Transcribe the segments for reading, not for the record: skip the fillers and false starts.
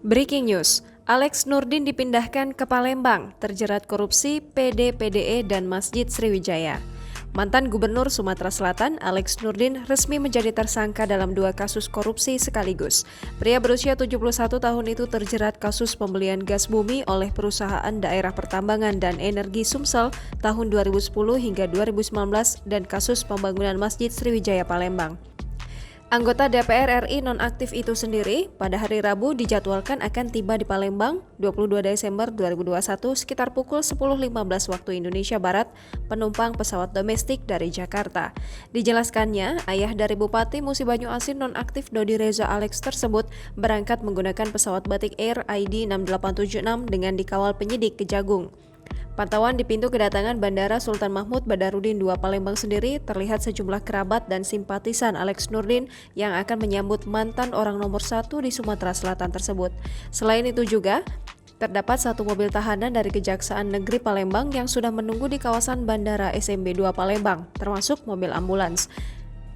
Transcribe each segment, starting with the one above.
Breaking news, Alex Nurdin dipindahkan ke Palembang, terjerat korupsi PD-PDE dan Masjid Sriwijaya. Mantan Gubernur Sumatera Selatan, Alex Nurdin resmi menjadi tersangka dalam 2 kasus korupsi sekaligus. Pria berusia 71 tahun itu terjerat kasus pembelian gas bumi oleh perusahaan daerah pertambangan dan energi Sumsel tahun 2010 hingga 2019 dan kasus pembangunan Masjid Sriwijaya Palembang. Anggota DPR RI nonaktif itu sendiri pada hari Rabu dijadwalkan akan tiba di Palembang 22 Desember 2021 sekitar pukul 10.15 waktu Indonesia Barat, penumpang pesawat domestik dari Jakarta. Dijelaskannya, ayah dari Bupati Musi Banyu Asin nonaktif Dodi Reza Alex tersebut berangkat menggunakan pesawat Batik Air ID 6876 dengan dikawal penyidik Kejagung. Pantauan di pintu kedatangan Bandara Sultan Mahmud Badarudin II Palembang sendiri terlihat sejumlah kerabat dan simpatisan Alex Nurdin yang akan menyambut mantan orang nomor 1 di Sumatera Selatan tersebut. Selain itu juga, terdapat 1 mobil tahanan dari Kejaksaan Negeri Palembang yang sudah menunggu di kawasan Bandara SMB 2 Palembang, termasuk mobil ambulans.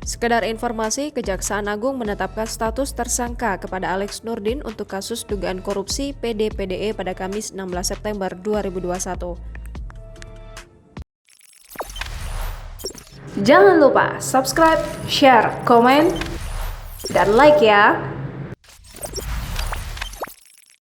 Sekedar informasi, Kejaksaan Agung menetapkan status tersangka kepada Alex Nurdin untuk kasus dugaan korupsi PD-PDE pada Kamis 16 September 2021. Jangan lupa subscribe, share, komen, dan like ya!